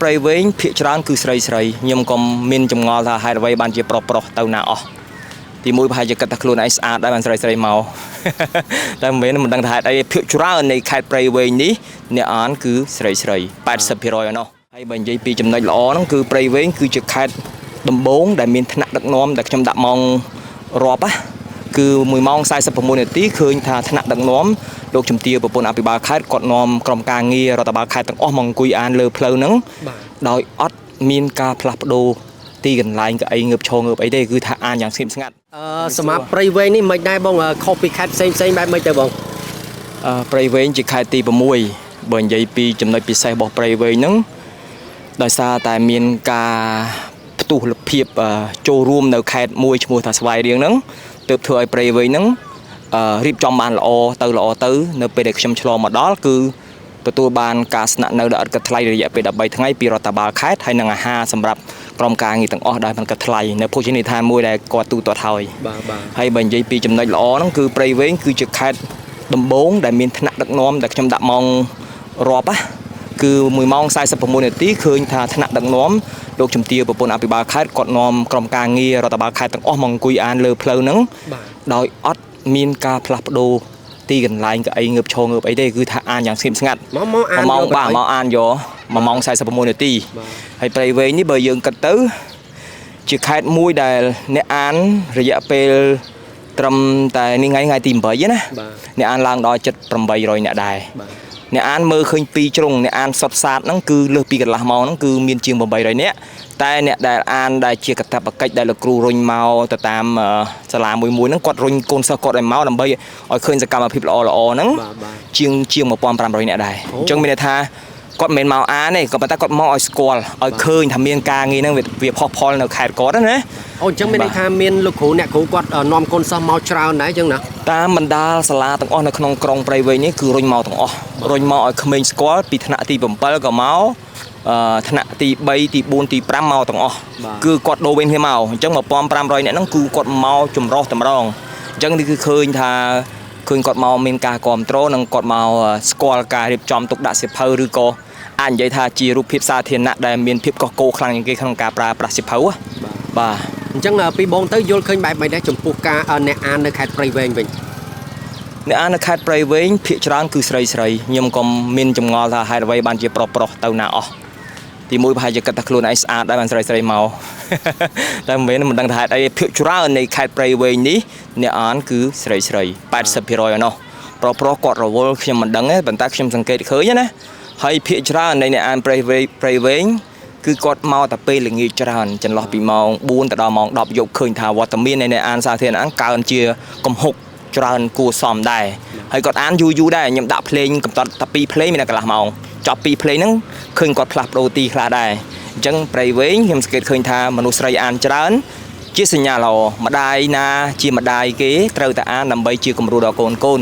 ប្រៃវែងភាគច្រើនគឺស្រីខ្ញុំក៏មានចម្ងល់ថាហេតុអ្វីបានជាប្រុសទៅណាអស់ទីមួយប្រហែលជាគិតថាខ្លួនឯងស្អាតដែរបានស្រីមកតែមិនដឹងថាហេតុអីភាគច្រើននៃខេត្តប្រៃវែងនេះអ្នកអានគឺស្រី80%ឯណោះហើយបើនិយាយពីចំណុចល្អហ្នឹងគឺប្រៃវែងគឺជាខេត្តដំបូងដែលមានថ្នាក់ដឹកនាំដែលខ្ញុំដាក់ម៉ោងរាប់គឺ1ម៉ោង46នាទីឃើញថាថ្នាក់ដឹកនាំលោកជំទាវប្រពន្ធអភិបាលខេត្តគាត់នាំក្រុមការងាររដ្ឋបាលខេត្តទាំងអស់មកអង្គុយអានលើផ្លូវហ្នឹងដោយអត់មានការផ្លាស់ប្ដូរទីកន្លែងកៅអីងើបឈរងើបអីទេគឺថាអានយ៉ាងស្ងៀមស្ងាត់សម្រាប់ព្រៃវែងនេះមិនដែរបងខុសពីខេត្តផ្សេងបែបមិនទៅបងព្រៃវែងជាខេត្តទី6បើនិយាយពីចំណុចពិសេសរបស់ព្រៃវែងហ្នឹងដោយសារតែមានការផ្ទុះលភាពចូលរួមនៅខេត្តមួយឈ្មោះថាស្វាយរៀងហ្នឹងទើបធ្វើឲ្យព្រៃវែងហ្នឹងរៀបចំបានល្អទៅនៅពេលដែលខ្ញុំឆ្លងមកដល់គឺទទួលបានការស្នាក់នៅដោយឥតគិតថ្លៃរយៈពេល13ថ្ងៃពីរដ្ឋបាលខេត្តហើយនិងអាហារសម្រាប់ក្រុមការងារទាំងអស់ដែលមិនគិតថ្លៃនៅភោជនីយដ្ឋានមួយដែលគាត់ទូទាត់ហើយហើយបើនិយាយពីចំណុចល្អហ្នឹងគឺព្រៃវែងគឺជាខេត្តដំបូងដែលមានថ្នាក់ដឹកនាំដែលខ្ញុំដាក់ម៉ោងរាប់គឺ1ម៉ោង46នាទីឃើញថាថ្នាក់ដឹកនាំលោកជំទាវប្រពន្ធអភិបាលខេត្តគាត់នាំក្រុមការងាររដ្ឋបាលខេត្តទាំងអស់មកអង្គុយអានលើផ្លូវហ្នឹងដោយអត់មានការផ្លាស់ប្ដូរទីកន្លែងកៅអីងើបឈរងើបអីទេគឺថាអានយ៉ាងស្ងៀមស្ងាត់មកអាន1ម៉ោងអានយក1ម៉ោង46នាទីហើយព្រៃវែងនេះបើយើងគិតទៅជាខេត្តមួយដែលអ្នកអានរយៈពេលត្រឹមតែថ្ងៃទី8ណាអ្នកអានឡើងដល់7-800អ្នកដែរអ្នកអានមើលឃើញ2ជ្រុងអ្នកអានសុតសាតហ្នឹងគឺលើសពីកន្លះម៉ោងហ្នឹងគឺមានជាង800នាក់តែអ្នកដែលអានដែលជាកាតព្វកិច្ចដែលលោកគ្រូរុញមកទៅតាមសាលាមួយហ្នឹងគាត់រុញកូនសិស្សគាត់ឲ្យមកដើម្បីឲ្យឃើញសកម្មភាពល្អហ្នឹងជាង1500នាក់ដែរអញ្ចឹងមានន័យថាគាត់មិនមែនមកអានទេក៏ប៉ុន្តែគាត់មកឲ្យស្គាល់ឲ្យឃើញថាមានការងារហ្នឹងវាផុសផុលនៅខេត្តគាត់ណាអូអញ្ចឹងមានន័យថាមានលោកគ្រូអ្នកគ្រូគាត់នាំកូនសិស្សមកច្រើនដែរអញ្ចឹងណាតាមបណ្ដាសាលាទាំងអស់នៅក្នុងក្រុងព្រៃវែងនេះគឺរុញមកទាំងអស់រុញមកឲ្យក្មេងស្គាល់ពីថ្នាក់ទី7ក៏មកថ្នាក់ទី3ទី4ទី5មកទាំងអស់គឺគាត់ដូរវិញគ្នាមកអញ្ចឹង1500នាក់ហ្នឹងគឺគាត់មកចម្រោះតម្រងអញ្ចឹងនេះគឺឃើញថាឃើញគាត់មកមានការគ្រប់គ្រងនិងគាត់មកស្គាល់ការរៀបចំទុកដាក់សិភៅឬក៏អាចនិយាយថាជារូបភាពសាធារណៈដែលមានភាពកកកខ្លាំងជាងគេក្នុងការប្រើប្រាស់សិភៅបាទអញ្ចឹងពីបងទៅយល់ឃើញបែបមិនដែរចំពោះការអ្នកអាននៅខេត្តព្រៃវែងវិញអ្នកអាននៅខេត្តព្រៃវែងភាគច្រើនគឺស្រីខ្ញុំក៏មានចម្ងល់ថាហេតុអ្វីបានជាប្រុសទៅណាអស់ទីមួយប្រហែលជាគិតថាខ្លួនឯងស្អាតដែរបានស្រីមកតែមិនដឹងថាហេតុអីភាគច្រើននៃខេត្តព្រៃវែងនេះអ្នកអានគឺស្រី80%ឯណោះប្រុសគាត់រវល់ខ្ញុំមិនដឹងទេប៉ុន្តែខ្ញុំសង្កេតឃើញណាហើយភាគច្រើននៃអ្នកអានព្រៃវែងគឺគាត់មកតែពេលល្ងាចច្រើនចន្លោះពីម៉ោង4ទៅដល់ម៉ោង10យប់ឃើញថាវត្តមាននៃអ្នកអានសាធារណៈកើនជាកំហុកច្រើនគួរសមដែរហើយគាត់អានយូរដែរខ្ញុំដាក់ភ្លេងកំតត់តែ2ភ្លេងមានកន្លះម៉ោងចប់2ភ្លេងហ្នឹងឃើញគាត់ផ្លាស់ប្ដូរទីខ្លះដែរអញ្ចឹងព្រៃវែងខ្ញុំសង្កេតឃើញថាមនុស្សស្រីអានច្រើនជាសញ្ញាល្អម្ដាយណាជាម្ដាយគេត្រូវតែអានដើម្បីជាគំរូដល់កូន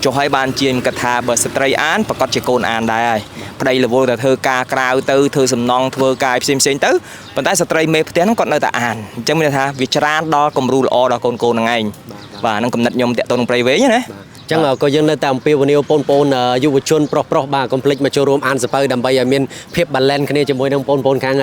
ចុះឲ្យបានជាកថាបើស្ត្រីអានប្រកាសជាកូនអានដែរហើយប្តីរវល់តែធ្វើការក្រៅទៅធ្វើសំណងធ្វើការផ្សេងទៅប៉ុន្តែស្ត្រីមេផ្ទះហ្នឹងគាត់នៅតែអានអញ្ចឹងមានថាវាច្រើនដល់គំរូល្អដល់កូនហ្នឹងឯងបាទហ្នឹងកំណត់ខ្ញុំតាក់ទងនឹងព្រៃវែងណាអញ្ចឹងក៏យើងនៅតែអំពាវនាវបងប្អូនយុវជនប្រុសបាទកុំភ្លេចមកចូលរួមអានសៀវភៅដើម្បីឲ្យមានភាព balance គ្នាជាមួយនឹងបងប្អូនខាង